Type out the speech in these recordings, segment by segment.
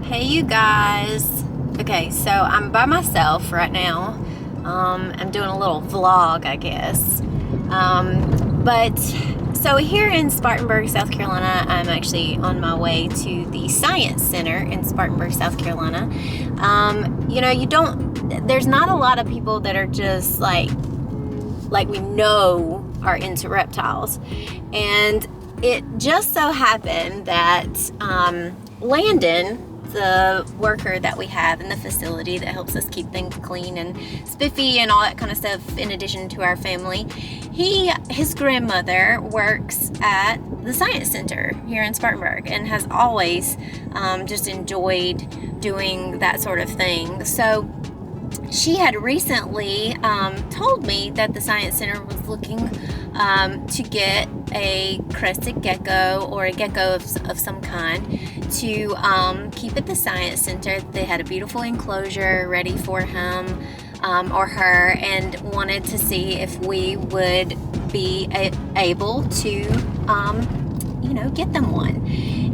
Hey you guys. Okay, so I'm by myself right now. I'm doing a little vlog, I guess. But so here in Spartanburg, South Carolina, I'm actually on my way to the Science Center in Spartanburg, South Carolina. You know, there's not a lot of people that are just like we know are into reptiles. And it just so happened that Landon, the worker that we have in the facility that helps us keep things clean and spiffy and all that kind of stuff, in addition to our family, his grandmother works at the Science Center here in Spartanburg and has always just enjoyed doing that sort of thing. So she had recently told me that the Science Center was looking to get a crested gecko or a gecko of some kind to keep at the Science Center. They had a beautiful enclosure ready for him or her, and wanted to see if we would be able to get them one.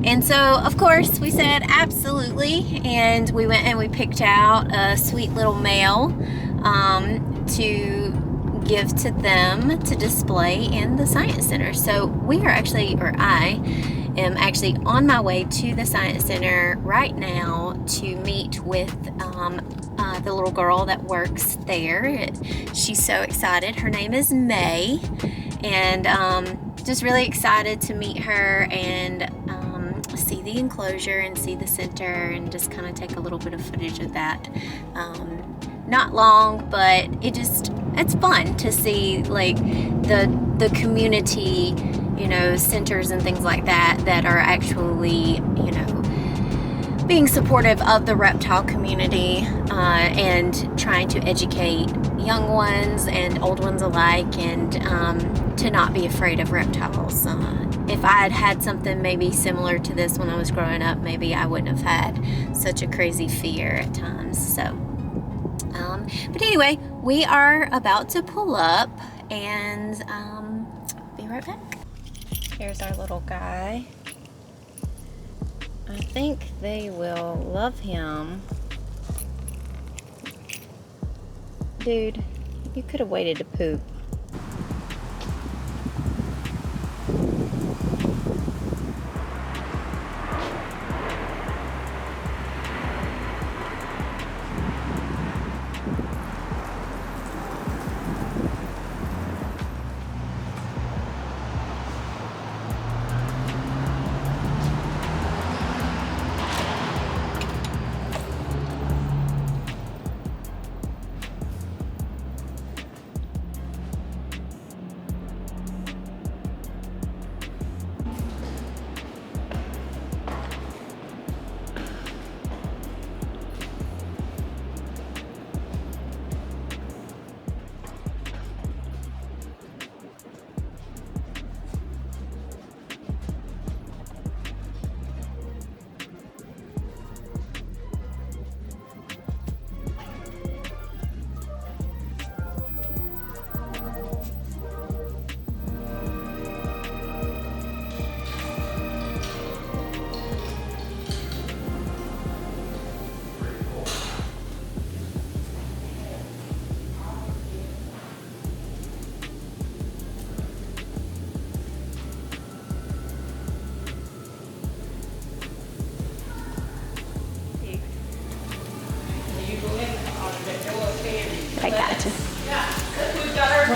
And so of course we said absolutely, and we went and we picked out a sweet little male to give to them to display in the Science Center. So I am actually on my way to the Science Center right now to meet with the little girl that works there. She's so excited. Her name is May, and just really excited to meet her and see the enclosure and see the center and just kind of take a little bit of footage of that. Not long, but it's fun to see like the community, centers and things like that are actually, being supportive of the reptile community and trying to educate young ones and old ones alike, and to not be afraid of reptiles. If I had had something maybe similar to this when I was growing up, maybe I wouldn't have had such a crazy fear at times. So, but anyway, we are about to pull up and be right back. Here's our little guy. I think they will love him. Dude, you could have waited to poop. I got you. Yeah, we've got our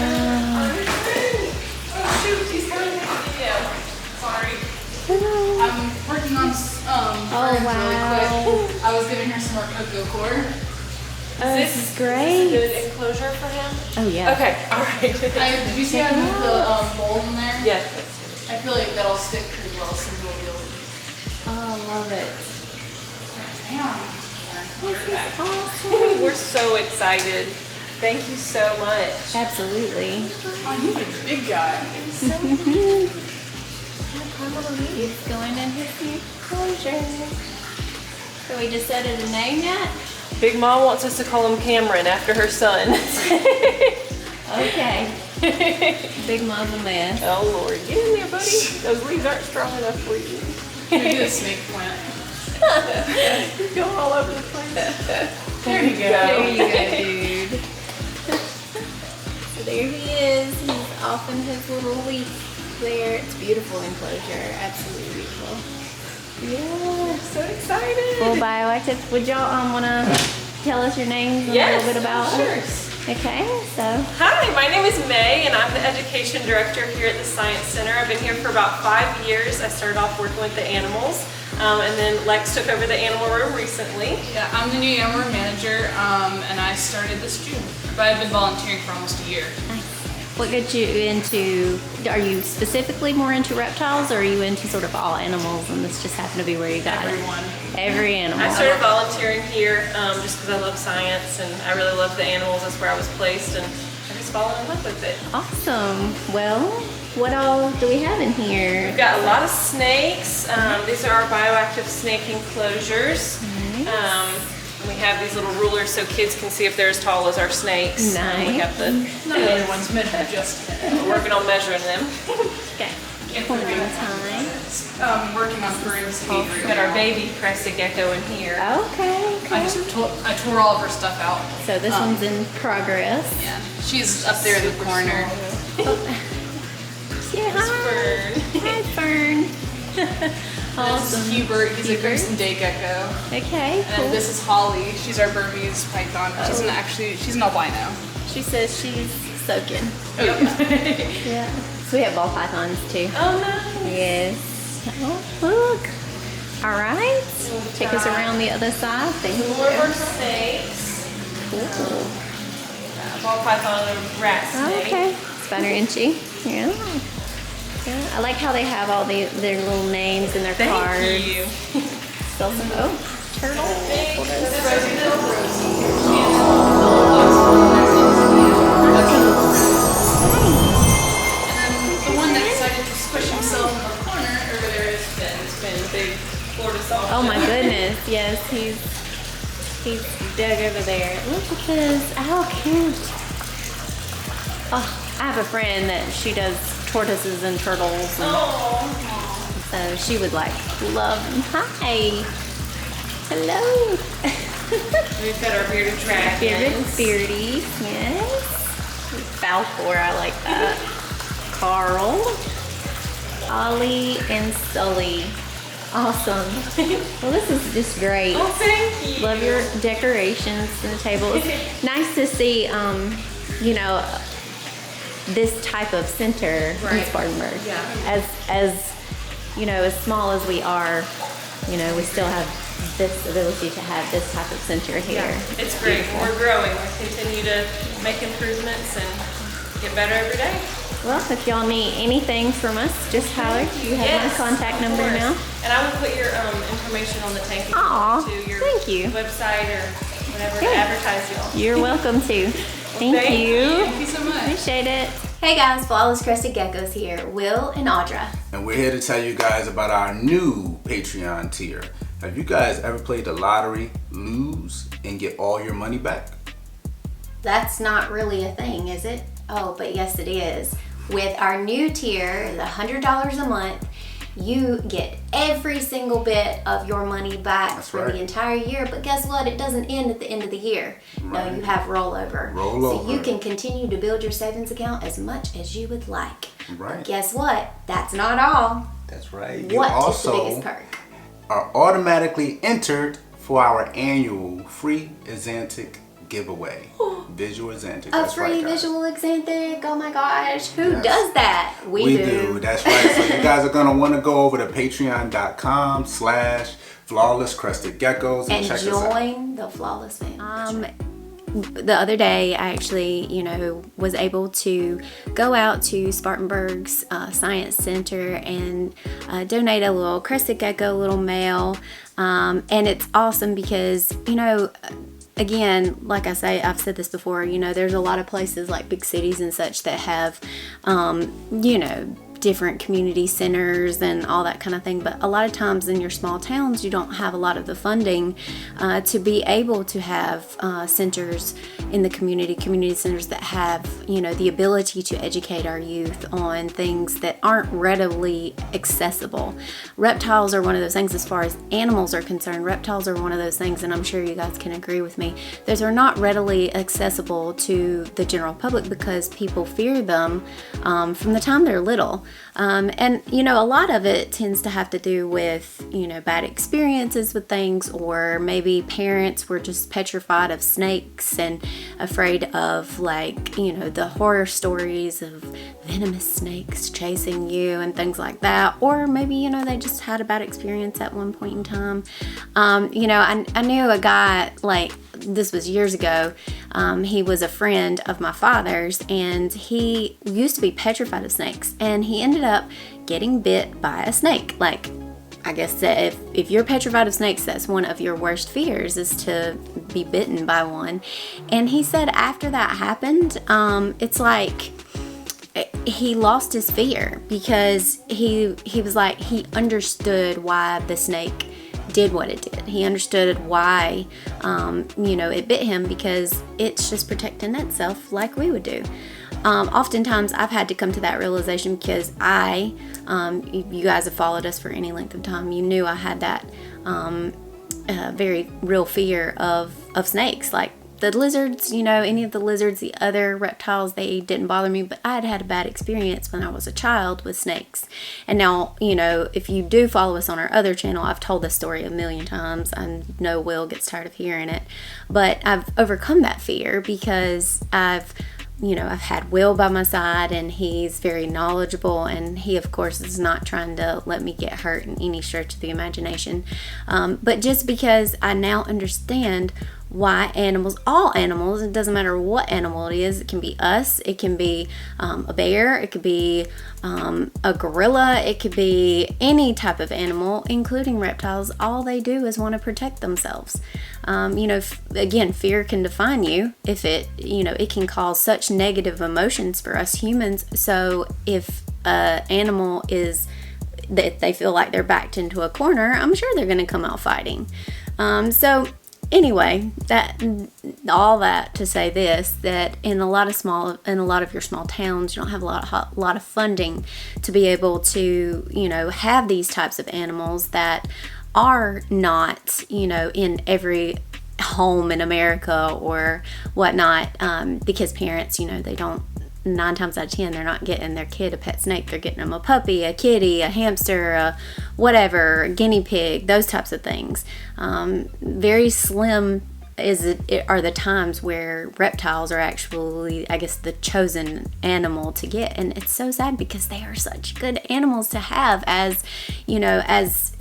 Oh shoot, he's coming in the video. Sorry. Hello. I'm working on really quick. I was giving her some more cocoa core. This is great. Is this a good enclosure for him? Oh yeah. Okay, alright. Did you see I moved the mold in there? Yes. I feel like that'll stick pretty well, so we'll be able to. Oh, I love it. Damn. Awesome. We're so excited. Thank you so much. Absolutely. Oh, he's a big guy. So cute. He's going in his enclosure. So we just set it a name yet? Big Mom wants us to call him Cameron after her son. Okay. Big Mom's a mess. Oh Lord, get in there, buddy. Those leaves aren't strong enough for you. Maybe the snake plant. You're going all over the place. There you go. There you go, dude. So there he is. He's off in his little leaf there. It's beautiful enclosure. Absolutely beautiful. Yeah, so excited. Well, bioactive, would y'all want to tell us your names and a little bit about Sure. Okay, so. Hi, my name is May, and I'm the Education Director here at the Science Center. I've been here for about 5 years. I started off working with the animals, and then Lex took over the animal room recently. Yeah, I'm the new animal room manager, and I started this June. But I've been volunteering for almost a year. What got you into, are you specifically more into reptiles, or are you into sort of all animals, and this just happened to be where you got Everyone. it? Every animal. I started volunteering here just because I love science, and I really love the animals. That's where I was placed, and I just fallen in love with it. Awesome. Well, what all do we have in here? We've got a lot of snakes. These are our bioactive snake enclosures. We have these little rulers so kids can see if they're as tall as our snakes. Nice. We have the None of the other ones measure just. we're working on measuring them. Okay. One at a time. Working on Corinne's feet. We've got our baby Crested gecko in here. Okay. I tore all of her stuff out. So this one's in progress. Yeah, she's up there in the corner. Yeah, hi. Fern. Hi, Fern. This is Hubert. He's a Hubert. crimson day gecko. Okay, And cool. this is Holly. She's our Burmese python. She's an albino. She says she's soaking. Oh, yeah. Yeah. So we have ball pythons too. Oh, nice. Yes. Oh, look. All right. Take us around the other side. Thank More of our you. snakes. Cool. Ball python and a rat snake. Okay. Spider inchy. Yeah. Yeah. I like how they have all their little names in their cards. Thank you. Still some, oh, turtle. And then the one that decided to squish himself in the corner over there is Finn. It's been a big Florida soft. Oh my goodness, yes, he's dug over there. Look at this, how cute. Oh, I have a friend that she does tortoises and turtles, and Oh. so she would like love them. Hi, hello. We've got our bearded dragons. Beardy, yes. Falcor, I like that. Carl, Ollie, and Sully. Awesome. Well, this is just great. Oh, thank you. Love your decorations and the table. It's nice to see, you know, this type of center in Right. Spartanburg. Yeah. As you know, as small as we are, you know, we still have this ability to have this type of center here. Yeah, it's great. Beautiful. We're growing. We continue to make improvements and get better every day. Well, if y'all need anything from us, just holler. You have Yes, my contact of number course. now. And I will put your information on the tank if you Aw, want to your thank you. website or whatever Good. to advertise y'all. You're welcome to. Thank thank you. Thank you so much. Appreciate it. Hey guys, Flawless Crested Geckos here. Will and Audra. And we're here to tell you guys about our new Patreon tier. Have you guys ever played the lottery, lose, and get all your money back? That's not really a thing, is it? Oh, but yes it is. With our new tier, the $100 a month, you get every single bit of your money back That's for right. the entire year. But guess what? It doesn't end at the end of the year. Right. No, you have rollover. Rollover. So you can continue to build your savings account as much as you would like. Right. But guess what? That's not all. That's right. You What is the also biggest perk? are automatically entered for our annual free Exantic giveaway. Visual Exantic. A That's free right, guys. visual Exantic. Oh my gosh. Who Yes. does that? We do. That's right. So you guys are going to want to go over to patreon.com/flawless crested geckos and check us out. join the Flawless family. The other day, I actually, was able to go out to Spartanburg's Science Center and donate a little Crested Gecko, little male. And it's awesome because, again, like I say, I've said this before, there's a lot of places like big cities and such that have, different community centers and all that kind of thing. But a lot of times in your small towns, you don't have a lot of the funding to be able to have centers in the community centers that have, you know, the ability to educate our youth on things that aren't readily accessible. Reptiles are one of those things. As far as animals are concerned, reptiles are one of those things, and I'm sure you guys can agree with me, those are not readily accessible to the general public because people fear them from the time they're little. And, you know, a lot of it tends to have to do with, you know, bad experiences with things, or maybe parents were just petrified of snakes and afraid of, like, you know, the horror stories of venomous snakes chasing you and things like that. Or maybe, you know, they just had a bad experience at one point in time. You know, I knew a guy, like, this was years ago. He was a friend of my father's, and he used to be petrified of snakes, and he ended up getting bit by a snake. Like, I guess that if you're petrified of snakes, that's one of your worst fears, is to be bitten by one. And he said after that happened, it's like he lost his fear, because he was like, he understood why the snake did what it did. He understood why, you know, it bit him, because it's just protecting itself like we would do. Oftentimes I've had to come to that realization because you guys have followed us for any length of time. You knew I had that very real fear of snakes. Like the lizards, you know, any of the lizards, the other reptiles, they didn't bother me, but I had a bad experience when I was a child with snakes. And now, you know, if you do follow us on our other channel, I've told this story a million times. I know Will gets tired of hearing it, but I've overcome that fear because I've had Will by my side, and he's very knowledgeable, and he, of course, is not trying to let me get hurt in any stretch of the imagination. But just because I now understand why all animals, it doesn't matter what animal it is, it can be us, it can be a bear, it could be a gorilla, it could be any type of animal, including reptiles. All they do is want to protect themselves. You know, again, fear can define you if it can cause such negative emotions for us humans. So if an animal that they feel like they're backed into a corner, I'm sure they're going to come out fighting. So anyway, all that to say this, that in a lot of your small towns, you don't have a lot of funding to be able to, you know, have these types of animals that are not, you know, in every home in America or whatnot, because parents, you know, they don't, 9 times out of 10, they're not getting their kid a pet snake. They're getting them a puppy, a kitty, a hamster, a whatever, a guinea pig, those types of things. Very slim are the times where reptiles are actually, I guess, the chosen animal to get. And it's so sad because they are such good animals to have as, you know, as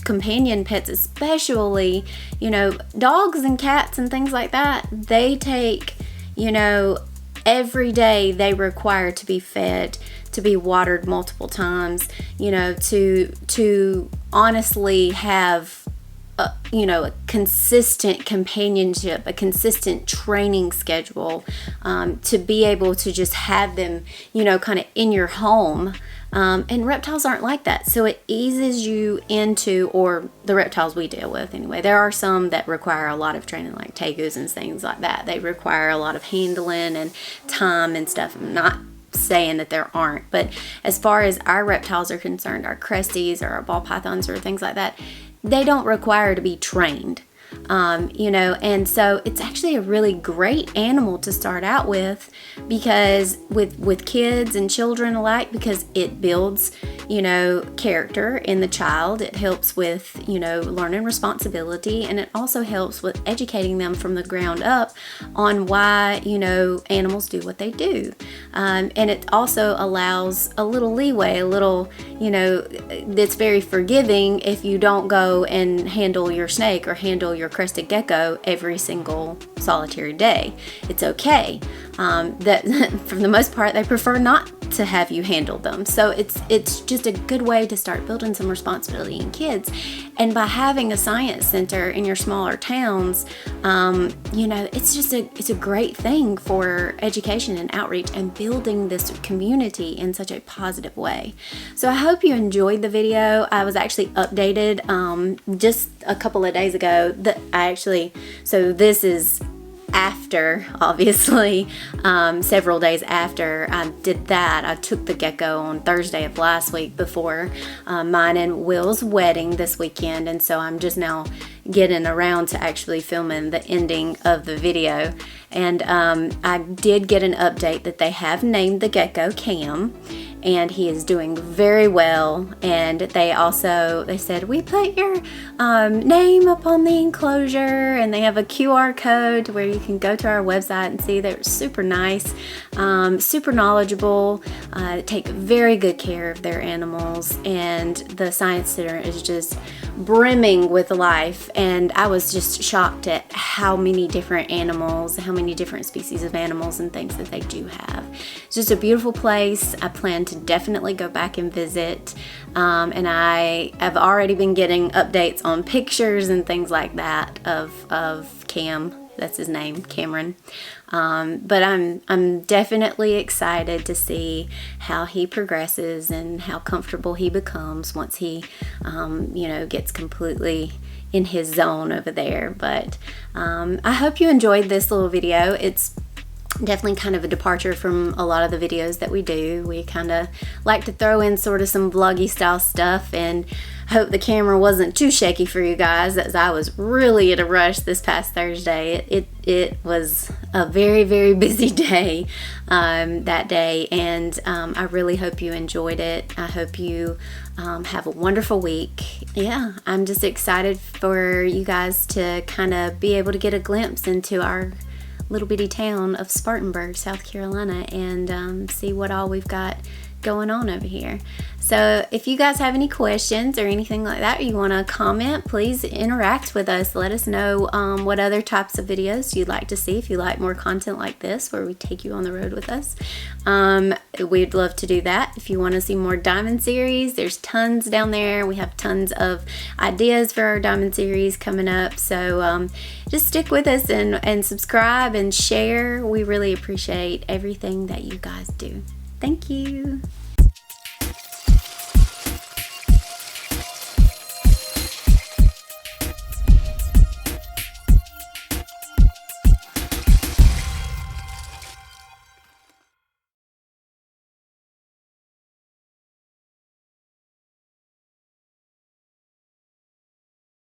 companion pets, especially, you know, dogs and cats and things like that. They take, you know, every day they require to be fed, to be watered multiple times, you know, to honestly have a consistent companionship, a consistent training schedule, to be able to just have them, you know, kind of in your home. And reptiles aren't like that. So it eases you into, or the reptiles we deal with anyway. There are some that require a lot of training, like tegus and things like that. They require a lot of handling and time and stuff. I'm not saying that there aren't, but as far as our reptiles are concerned, our cresties or our ball pythons or things like that, they don't require to be trained. You know, and so it's actually a really great animal to start out with, because with kids and children alike, because it builds, you know, character in the child. It helps with, you know, learning responsibility, and it also helps with educating them from the ground up on why, you know, animals do what they do. And it also allows a little leeway, a little, you know, that's very forgiving if you don't go and handle your snake or handle your crested gecko every single solitary day. It's okay. That for the most part, they prefer not to have you handle them. So it's just a good way to start building some responsibility in kids. And by having a science center in your smaller towns, you know, it's a great thing for education and outreach and building this community in such a positive way. So I hope you enjoyed the video. I was actually updated just a couple of days ago. So this is after, obviously, several days after I did that. I took the gecko on Thursday of last week before mine and Will's wedding this weekend, and so I'm just now getting around to actually filming the ending of the video. And I did get an update that they have named the gecko Cam, and he is doing very well. And they said, we put your name up on the enclosure, and they have a QR code where you can go to our website and see. They're super nice, super knowledgeable, take very good care of their animals, and the Science Center is just brimming with life. And I was just shocked at how many different animals, how many different species of animals and things that they do have. It's just a beautiful place. I plan to definitely go back and visit, and I have already been getting updates on pictures and things like that of Cam. That's his name, Cameron. But I'm definitely excited to see how he progresses and how comfortable he becomes once he, you know, gets completely in his zone over there. But I hope you enjoyed this little video. It's definitely kind of a departure from a lot of the videos that we do. We kind of like to throw in sort of some vloggy style stuff, and hope the camera wasn't too shaky for you guys, as I was really in a rush this past Thursday. It was a very, very busy day that day, and I really hope you enjoyed it. I hope you have a wonderful week. Yeah, I'm just excited for you guys to kind of be able to get a glimpse into our little bitty town of Spartanburg, South Carolina, and see what all we've got going on over here. So if you guys have any questions or anything like that, or you want to comment, please interact with us. Let us know what other types of videos you'd like to see. If you like more content like this where we take you on the road with us, we'd love to do that. If you want to see more diamond series, there's tons down there. We have tons of ideas for our diamond series coming up, so just stick with us and subscribe and share. We really appreciate everything that you guys do. Thank you.